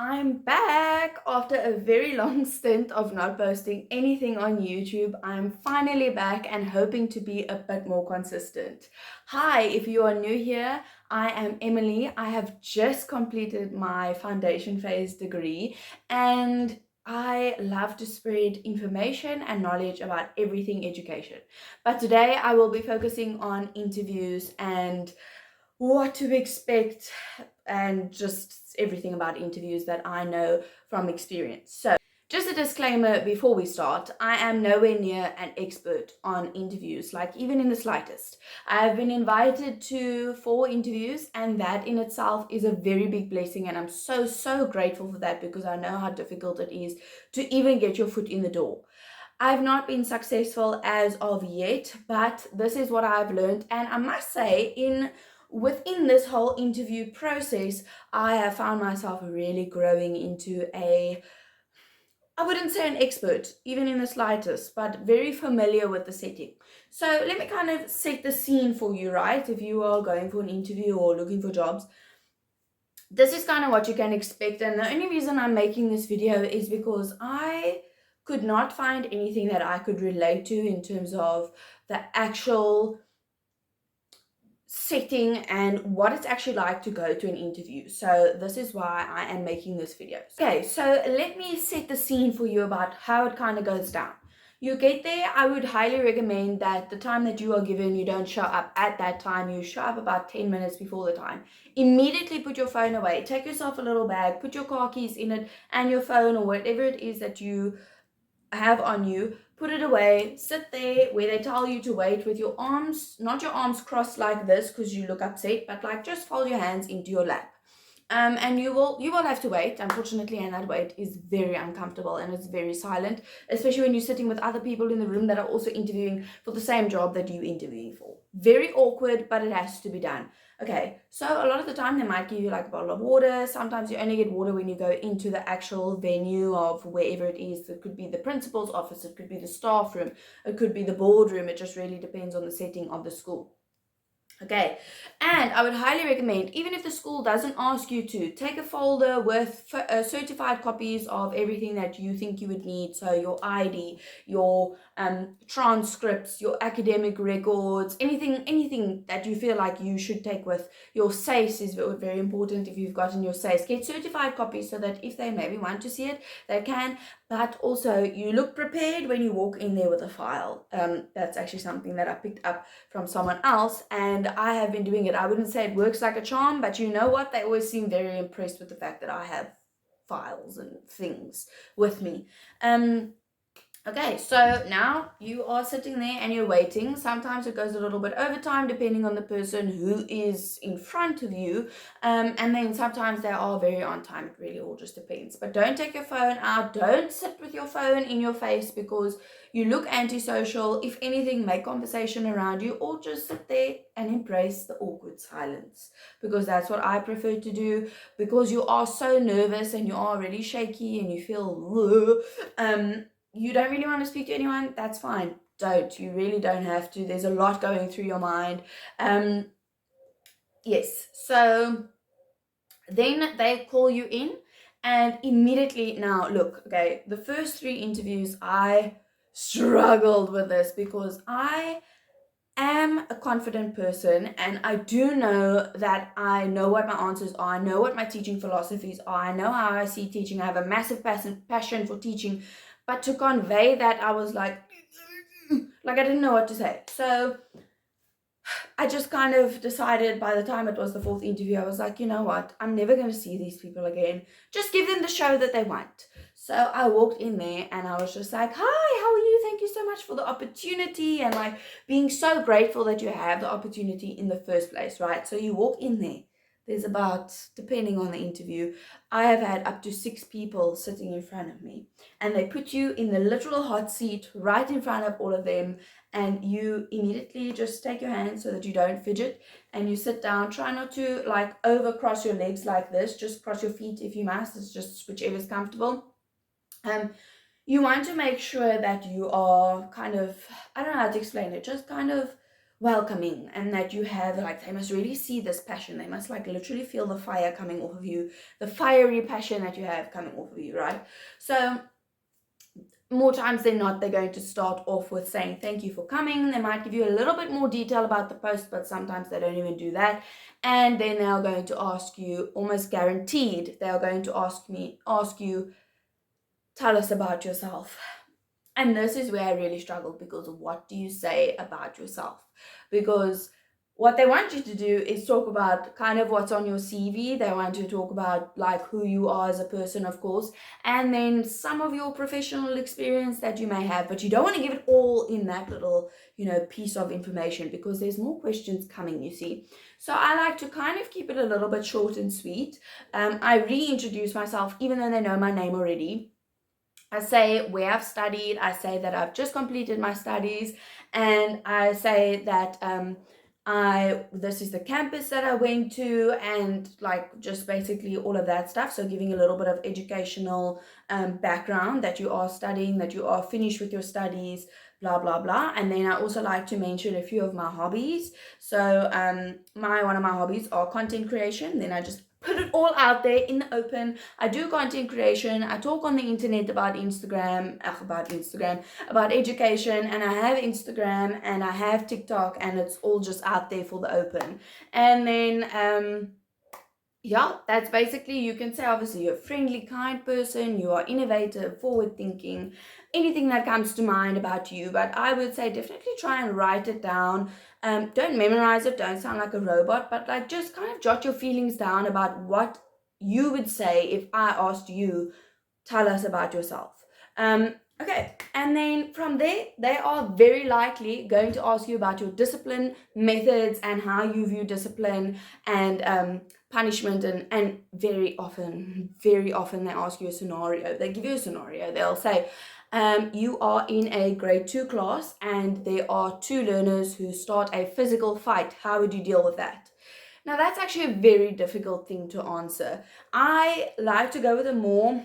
I'm back after a very long stint of not posting anything on YouTube. I'm finally back and hoping to be a bit more consistent. Hi, if you are new here, I am Emily. I have just completed my foundation phase degree and I love to spread information and knowledge about everything education. But today I will be focusing on interviews and what to expect and just everything about interviews that I know from experience. So, just a disclaimer before we start, I am nowhere near an expert on interviews, like even in the slightest. I have been invited to 4 interviews, and that in itself is a very big blessing, and I'm so grateful for that because I know how difficult it is to even get your foot in the door. I've not been successful as of yet, but this is what I've learned, and I must say, within this whole interview process, I have found myself really growing into I wouldn't say an expert, even in the slightest, but very familiar with the setting. So let me kind of set the scene for you, right? If you are going for an interview or looking for jobs, this is kind of what you can expect. And the only reason I'm making this video is because I could not find anything that I could relate to in terms of the actual setting and what it's actually like to go to an interview. So this is why I am making this video. Okay, so let me set the scene for you about how it kind of goes down. You get there, I would highly recommend that the time that you are given, you don't show up at that time. You show up about 10 minutes before the time. Immediately put your phone away. Take yourself a little bag, put your car keys in it and your phone or whatever it is that you have on you, put it away, sit there where they tell you to wait with your arms, not your arms crossed like this because you look upset, but like just fold your hands into your lap. And you will have to wait, unfortunately, and that wait is very uncomfortable and it's very silent, especially when you're sitting with other people in the room that are also interviewing for the same job that you're interviewing for. Very awkward, but it has to be done. Okay, so a lot of the time they might give you like a bottle of water. Sometimes you only get water when you go into the actual venue of wherever it is. It could be the principal's office, it could be the staff room, it could be the boardroom. It just really depends on the setting of the school. Okay, and I would highly recommend, even if the school doesn't ask you to, take a folder with certified copies of everything that you think you would need. So your ID, your transcripts, your academic records, anything that you feel like you should take with. Your SACE is very important. If you've gotten your SACE, get certified copies so that if they maybe want to see it, they can. But also, you look prepared when you walk in there with a file. That's actually something that I picked up from someone else, and I have been doing it. I wouldn't say it works like a charm, but you know what? They always seem very impressed with the fact that I have files and things with me. Okay, so now you are sitting there and you're waiting. Sometimes it goes a little bit over time depending on the person who is in front of you. And then sometimes they are very on time. It really all just depends. But don't take your phone out. Don't sit with your phone in your face because you look antisocial. If anything, make conversation around you or just sit there and embrace the awkward silence, because that's what I prefer to do, because you are so nervous and you are really shaky and you feel you don't really want to speak to anyone, that's fine. Don't. You really don't have to. There's a lot going through your mind. Yes. So then they call you in and immediately now, look, okay, the first 3 interviews, I struggled with this because I am a confident person and I do know that I know what my answers are. I know what my teaching philosophies are. I know how I see teaching. I have a massive passion for teaching. But to convey that, I was like I didn't know what to say. So I just kind of decided by the time it was the 4th interview, I was like, you know what? I'm never going to see these people again. Just give them the show that they want. So I walked in there and I was just like, hi, how are you? Thank you so much for the opportunity. And like being so grateful that you have the opportunity in the first place, right? So you walk in there. There's about, depending on the interview, I have had up to 6 people sitting in front of me. And they put you in the literal hot seat right in front of all of them. And you immediately just take your hand so that you don't fidget. And you sit down. Try not to like over cross your legs like this. Just cross your feet if you must. It's just whichever is comfortable. You want to make sure that you are kind of, I don't know how to explain it, just kind of welcoming, and that you have like, they must really see this passion, they must like literally feel the fire coming off of you, the fiery passion that you have coming off of you, right? So more times than not, they're going to start off with saying thank you for coming. They might give you a little bit more detail about the post, but sometimes they don't even do that. And then they are going to ask you, almost guaranteed, they are going to ask you, tell us about yourself. And this is where I really struggle, because what do you say about yourself? Because what they want you to do is talk about kind of what's on your CV. They want you to talk about like who you are as a person, of course, and then some of your professional experience that you may have, but you don't want to give it all in that little, piece of information, because there's more questions coming, you see. So I like to kind of keep it a little bit short and sweet. I reintroduce myself, even though they know my name already. I say where I've studied, I say that I've just completed my studies, and I say that this is the campus that I went to, and like just basically all of that stuff. So giving a little bit of educational background, that you are studying, that you are finished with your studies, blah blah blah. And then I also like to mention a few of my hobbies. So one of my hobbies are content creation. Then I just put it all out there in the open. I do content creation. I talk on the internet about about education, and I have Instagram and I have TikTok, and it's all just out there for the open. And then yeah, that's basically, you can say obviously you're a friendly, kind person, you are innovative, forward thinking, anything that comes to mind about you. But I would say definitely try and write it down. Don't memorize it, don't sound like a robot, but like just kind of jot your feelings down about what you would say if I asked you, tell us about yourself. Okay, and then from there, they are very likely going to ask you about your discipline methods and how you view discipline and punishment, and very often they ask you a scenario. They give you a scenario. They'll say, you are in a grade 2 class and there are 2 learners who start a physical fight. How would you deal with that? Now, that's actually a very difficult thing to answer. I like to go with a more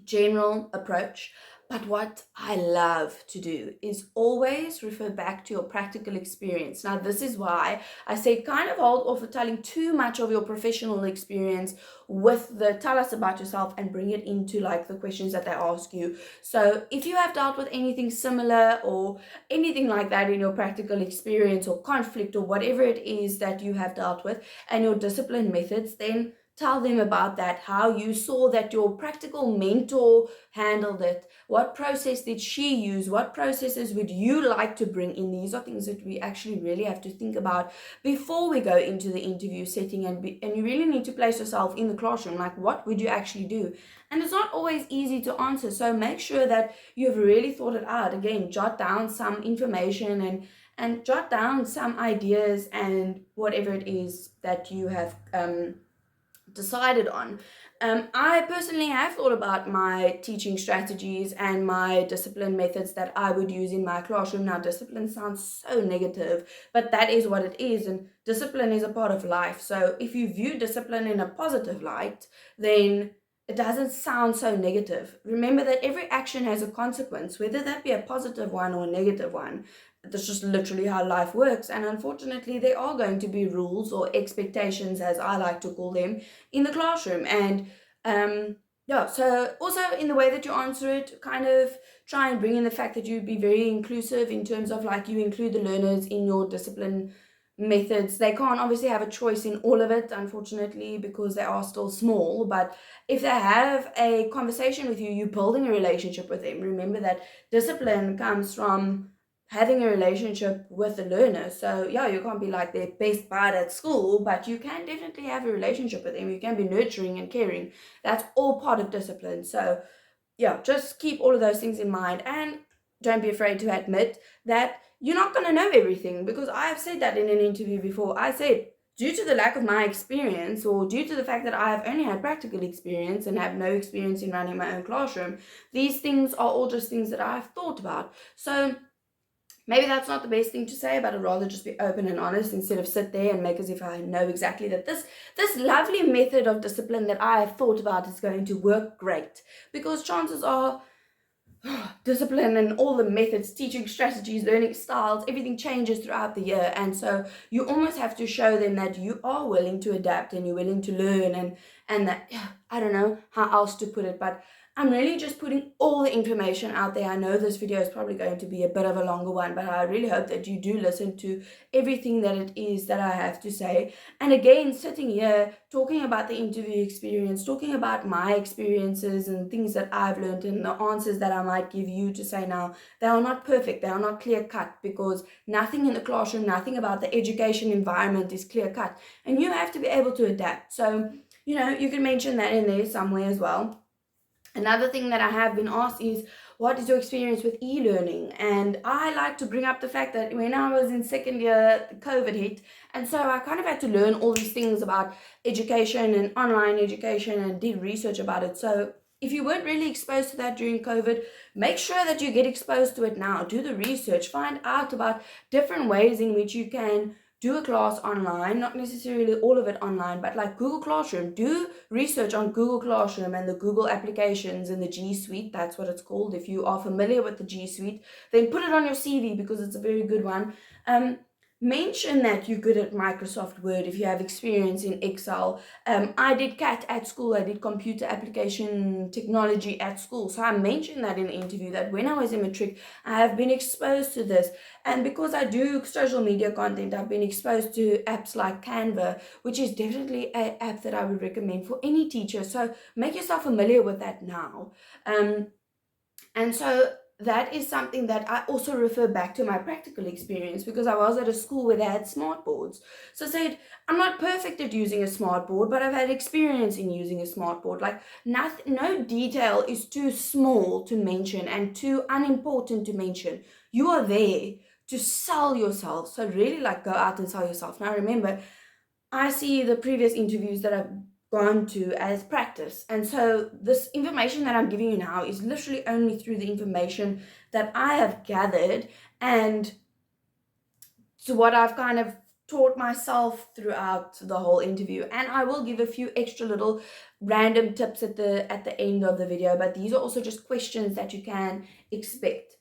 general approach. But what I love to do is always refer back to your practical experience. Now, this is why I say kind of hold off of telling too much of your professional experience with the tell us about yourself, and bring it into like the questions that they ask you. So if you have dealt with anything similar or anything like that in your practical experience, or conflict, or whatever it is that you have dealt with, and your discipline methods, then tell them about that, how you saw that your practical mentor handled it. What process did she use? What processes would you like to bring in? These are things that we actually really have to think about before we go into the interview setting, and you really need to place yourself in the classroom. Like, what would you actually do? And it's not always easy to answer, so make sure that you've really thought it out. Again, jot down some information and jot down some ideas and whatever it is that you have decided on. I personally have thought about my teaching strategies and my discipline methods that I would use in my classroom. Now, discipline sounds so negative, but that is what it is, and discipline is a part of life. So if you view discipline in a positive light, then it doesn't sound so negative. Remember that every action has a consequence, whether that be a positive one or a negative one. That's just literally how life works. And unfortunately, there are going to be rules or expectations, as I like to call them, in the classroom. And yeah, so also in the way that you answer it, kind of try and bring in the fact that you be very inclusive, in terms of like you include the learners in your discipline methods. They can't obviously have a choice in all of it, unfortunately, because they are still small. But if they have a conversation with you, you're building a relationship with them. Remember that discipline comes from having a relationship with the learner. So yeah, you can't be like their best bud at school, but you can definitely have a relationship with them. You can be nurturing and caring. That's all part of discipline. So yeah, just keep all of those things in mind, and don't be afraid to admit that you're not going to know everything, because I have said that in an interview before. I said, due to the lack of my experience, or due to the fact that I have only had practical experience and have no experience in running my own classroom, these things are all just things that I've thought about. So maybe that's not the best thing to say, but I'd rather just be open and honest, instead of sit there and make as if I know exactly that this lovely method of discipline that I have thought about is going to work great. Because chances are discipline and all the methods, teaching strategies, learning styles, everything changes throughout the year. And so you almost have to show them that you are willing to adapt and you're willing to learn, and that, I don't know how else to put it, but I'm really just putting all the information out there. I know this video is probably going to be a bit of a longer one, but I really hope that you do listen to everything that it is that I have to say. And again, sitting here talking about the interview experience, talking about my experiences and things that I've learned and the answers that I might give you to say now, they are not perfect, they are not clear cut, because nothing in the classroom, nothing about the education environment is clear cut, and you have to be able to adapt. So, you know, you can mention that in there somewhere as well. Another thing that I have been asked is, what is your experience with e-learning? And I like to bring up the fact that when I was in second year, COVID hit, and so I kind of had to learn all these things about education and online education and did research about it. So if you weren't really exposed to that during COVID, make sure that you get exposed to it now. Do the research, find out about different ways in which you can do a class online, not necessarily all of it online, but like Google Classroom. Do research on Google Classroom and the Google applications and the G Suite. That's what it's called. If you are familiar with the G Suite, then put it on your CV because it's a very good one. Mention that you're good at Microsoft Word if you have experience in Excel. I did CAT at school. I did computer application technology at school. So I mentioned that in the interview, that when I was in matric, I have been exposed to this. And because I do social media content, I've been exposed to apps like Canva, which is definitely an app that I would recommend for any teacher. So make yourself familiar with that now. And so that is something that I also refer back to my practical experience, because I was at a school where they had smart boards. So I said, I'm not perfect at using a smart board, but I've had experience in using a smart board. Like no detail is too small to mention and too unimportant to mention. You are there to sell yourself. So really like go out and sell yourself. Now remember, I see the previous interviews that I've gone to as practice. And so this information that I'm giving you now is literally only through the information that I have gathered and to what I've kind of taught myself throughout the whole interview. And I will give a few extra little random tips at the end of the video, but these are also just questions that you can expect,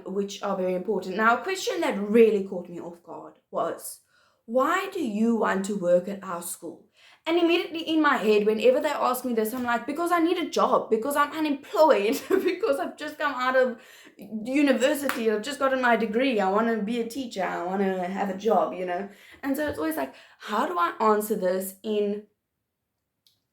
which are very important. Now, a question that really caught me off guard was, why do you want to work at our school? And immediately in my head, whenever they ask me this, I'm like, because I need a job, because I'm unemployed, because I've just come out of university, I've just gotten my degree, I want to be a teacher, I want to have a job, you know. And so it's always like, how do I answer this in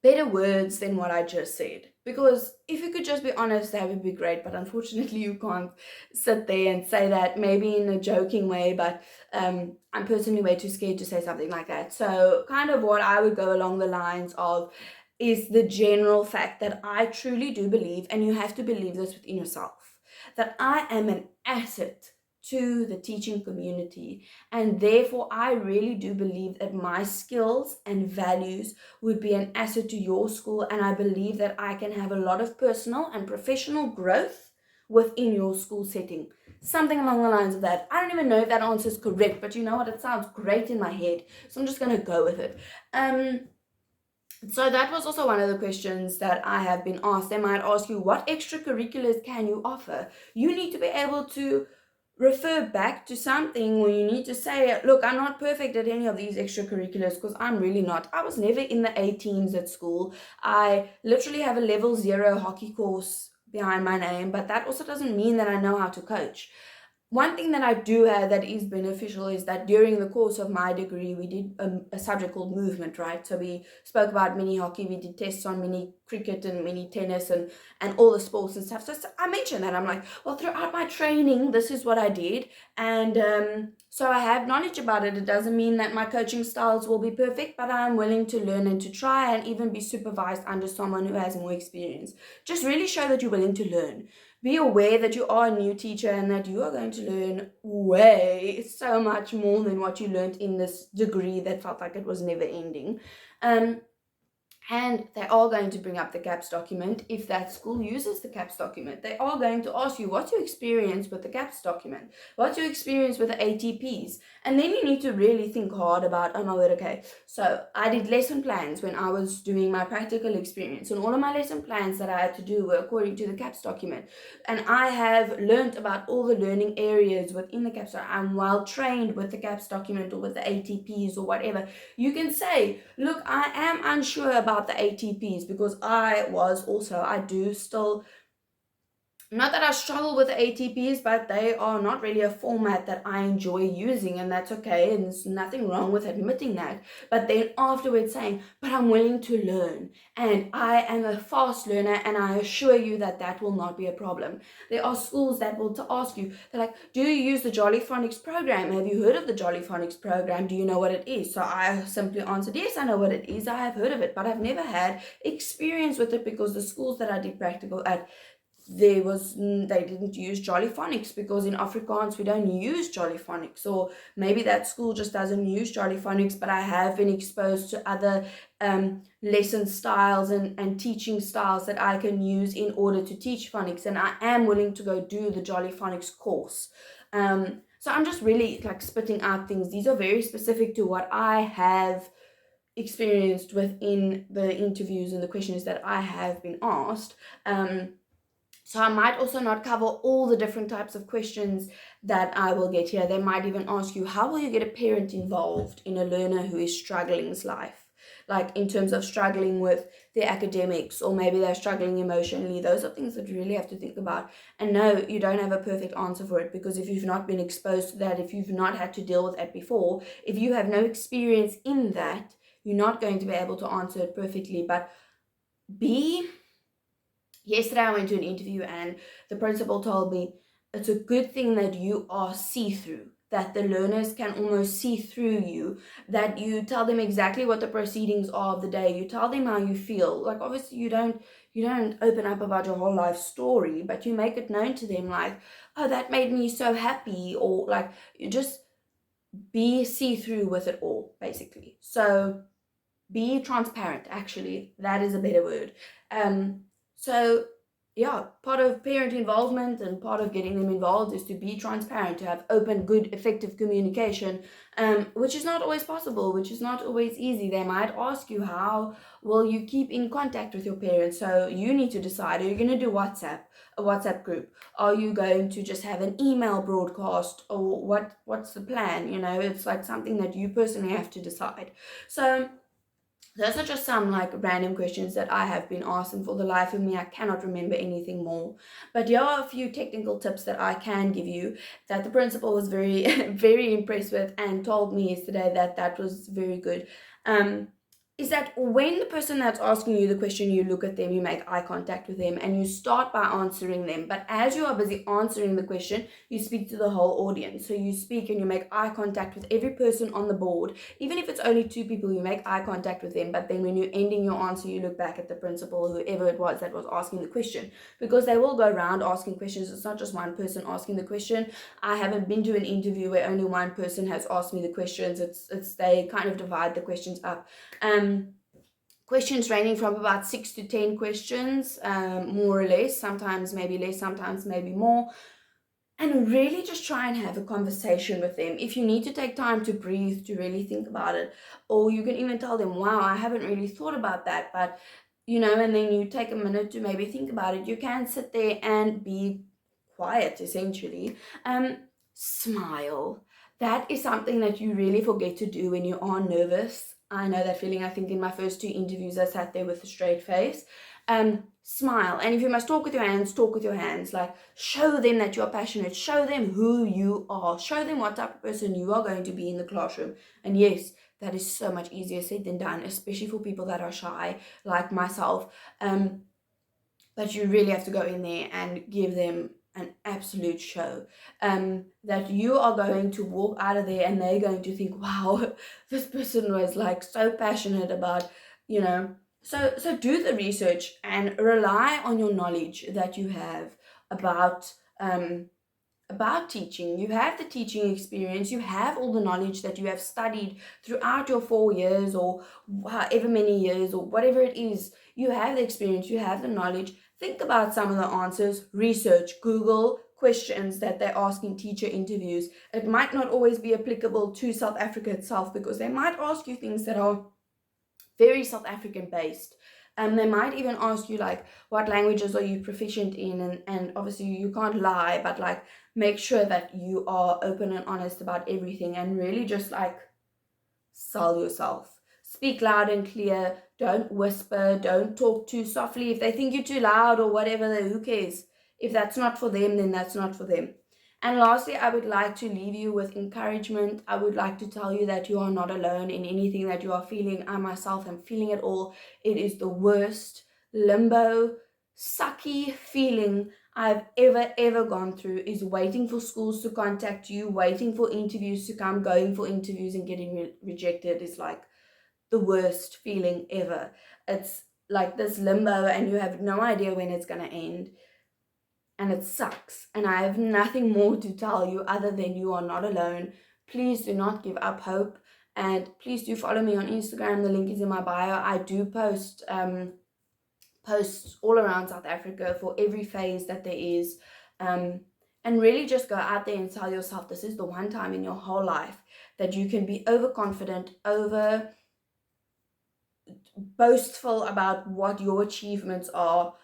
better words than what I just said? Because if you could just be honest, that would be great, but unfortunately you can't sit there and say that, maybe in a joking way, but I'm personally way too scared to say something like that. So kind of what I would go along the lines of is the general fact that I truly do believe, and you have to believe this within yourself, that I am an asset to the teaching community, and therefore I really do believe that my skills and values would be an asset to your school, and I believe that I can have a lot of personal and professional growth within your school setting. Something along the lines of that. I don't even know if that answer is correct, but you know what, it sounds great in my head, so I'm just going to go with it. So that was also one of the questions that I have been asked. They might ask you, what extracurriculars can you offer? You need to be able to refer back to something, or you need to say, look, I'm not perfect at any of these extracurriculars, because I'm really not. I was never in the A teams at school. I literally have a level 0 hockey course behind my name, but that also doesn't mean that I know how to coach. One thing that I do have that is beneficial is that during the course of my degree, we did a subject called movement, right? So we spoke about mini hockey, we did tests on mini cricket and mini tennis and all the sports and stuff. So I mentioned that. I'm like, well, throughout my training, this is what I did. And so I have knowledge about it. It doesn't mean that my coaching styles will be perfect, but I'm willing to learn and to try and even be supervised under someone who has more experience. Just really show that you're willing to learn. Be aware that you are a new teacher and that you are going to learn way so much more than what you learned in this degree that felt like it was never ending. And they are going to bring up the CAPS document if that school uses the CAPS document. They are going to ask you, what's your experience with the CAPS document? What's your experience with the ATPs? And then you need to really think hard about, oh my word, okay, so I did lesson plans when I was doing my practical experience. And all of my lesson plans that I had to do were according to the CAPS document. And I have learned about all the learning areas within the CAPS. I'm well trained with the CAPS document or with the ATPs or whatever. You can say, look, I am unsure about the ATPs because I do still, not that I struggle with the ATPs, but they are not really a format that I enjoy using, and that's okay, and there's nothing wrong with admitting that. But then afterwards saying, but I'm willing to learn, and I am a fast learner, and I assure you that that will not be a problem. There are schools that will ask you, they're like, do you use the Jolly Phonics program? Have you heard of the Jolly Phonics program? Do you know what it is? So I simply answered, yes, I know what it is. I have heard of it, but I've never had experience with it because the schools that I did practical at, they didn't use Jolly Phonics because in Afrikaans we don't use Jolly Phonics, or maybe that school just doesn't use Jolly Phonics, but I have been exposed to other lesson styles and teaching styles that I can use in order to teach phonics, and I am willing to go do the Jolly Phonics course. So I'm just really like spitting out things. These are very specific to what I have experienced within the interviews and the questions that I have been asked. So I might also not cover all the different types of questions that I will get here. They might even ask you, how will you get a parent involved in a learner who is struggling's life? Like in terms of struggling with their academics, or maybe they're struggling emotionally. Those are things that you really have to think about. And no, you don't have a perfect answer for it, because if you've not been exposed to that, if you've not had to deal with that before, if you have no experience in that, you're not going to be able to answer it perfectly. But yesterday I went to an interview and the principal told me it's a good thing that you are see-through, that the learners can almost see through you, that you tell them exactly what the proceedings are of the day, you tell them how you feel. Like obviously you don't open up about your whole life story, but you make it known to them, like, oh, that made me so happy, or like you just be see-through with it all, basically. So be transparent, actually, that is a better word. So yeah, part of parent involvement and part of getting them involved is to be transparent, to have open, good, effective communication, which is not always possible, which is not always easy. They might ask you, how will you keep in contact with your parents? So you need to decide, are you going to do a WhatsApp group? Are you going to just have an email broadcast, or what's the plan? It's like something that you personally have to decide. So those are just some like random questions that I have been asked, and for the life of me, I cannot remember anything more. But here are a few technical tips that I can give you that the principal was very, very impressed with and told me yesterday that was very good. Is that when the person that's asking you the question, you look at them, you make eye contact with them, and you start by answering them. But as you are busy answering the question, you speak to the whole audience. So you speak and you make eye contact with every person on the board. Even if it's only 2 people, you make eye contact with them. But then when you're ending your answer, you look back at the principal, whoever it was that was asking the question, because they will go around asking questions. It's not just one person asking the question. I haven't been to an interview where only one person has asked me the questions. It's they kind of divide the questions up. Questions ranging from about 6 to 10 questions, more or less, sometimes maybe less, sometimes maybe more, and really just try and have a conversation with them. If you need to take time to breathe, to really think about it, or you can even tell them, wow, I haven't really thought about that, but and then you take a minute to maybe think about it. You can sit there and be quiet, essentially. Smile. That is something that you really forget to do when you are nervous. I know that feeling. I think in my first 2 interviews, I sat there with a straight face. Smile. And if you must talk with your hands, talk with your hands. Like, show them that you're passionate. Show them who you are. Show them what type of person you are going to be in the classroom. And yes, that is so much easier said than done, especially for people that are shy, like myself. But you really have to go in there and give them an absolute show, that you are going to walk out of there and they're going to think, wow, this person was like so passionate about, so do the research and rely on your knowledge that you have about about teaching. You have the teaching experience, you have all the knowledge that you have studied throughout your 4 years or however many years or whatever it is. You have the experience, you have the knowledge. Think about some of the answers, research, Google questions that they ask in teacher interviews. It might not always be applicable to South Africa itself, because they might ask you things that are very South African based. They might even ask you like, what languages are you proficient in? And obviously you can't lie, but like make sure that you are open and honest about everything, and really just like sell yourself. Speak loud and clear. Don't whisper. Don't talk too softly. If they think you're too loud or whatever, then who cares? If that's not for them, then that's not for them. And lastly, I would like to leave you with encouragement. I would like to tell you that you are not alone in anything that you are feeling. I myself am feeling it all. It is the worst limbo, sucky feeling I've ever gone through, is waiting for schools to contact you, waiting for interviews to come, going for interviews and getting rejected is like the worst feeling ever. It's like this limbo and you have no idea when it's going to end. And it sucks. And I have nothing more to tell you other than you are not alone. Please do not give up hope. And please do follow me on Instagram. The link is in my bio. I do post posts all around South Africa for every phase that there is. And really just go out there and tell yourself this is the one time in your whole life that you can be overconfident, over boastful about what your achievements are.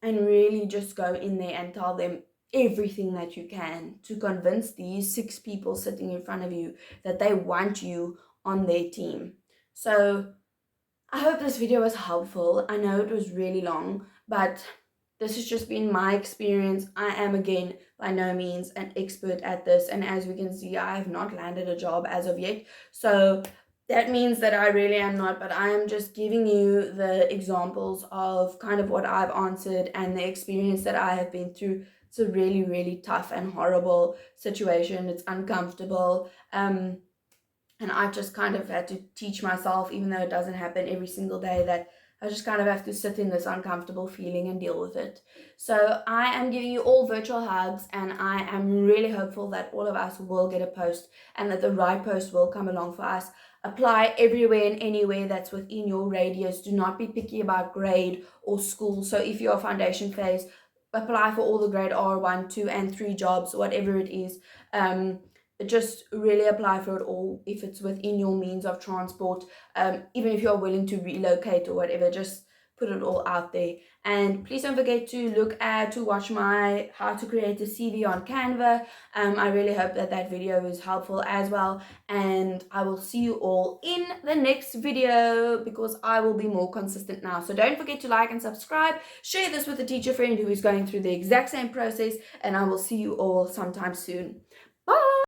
And really just go in there and tell them everything that you can to convince these 6 people sitting in front of you that they want you on their team. So I hope this video was helpful. I know it was really long, but this has just been my experience. I am, again, by no means an expert at this, and as we can see, I have not landed a job as of yet. So that means that I really am not, but I am just giving you the examples of kind of what I've answered and the experience that I have been through. It's a really, really tough and horrible situation. It's uncomfortable. And I just kind of had to teach myself, even though it doesn't happen every single day, that I just kind of have to sit in this uncomfortable feeling and deal with it. So I am giving you all virtual hugs, and I am really hopeful that all of us will get a post and that the right post will come along for us. Apply everywhere and anywhere that's within your radius. Do not be picky about grade or school. So if you're foundation phase, apply for all the grade R1, 2, and 3 jobs, whatever it is. Just really apply for it all if it's within your means of transport. Even if you're willing to relocate or whatever, just put it all out there. And please don't forget to watch my how to create a CV on Canva. I really hope that video is helpful as well, and I will see you all in the next video because I will be more consistent now. So don't forget to like and subscribe, share this with a teacher friend who is going through the exact same process, and I will see you all sometime soon. Bye.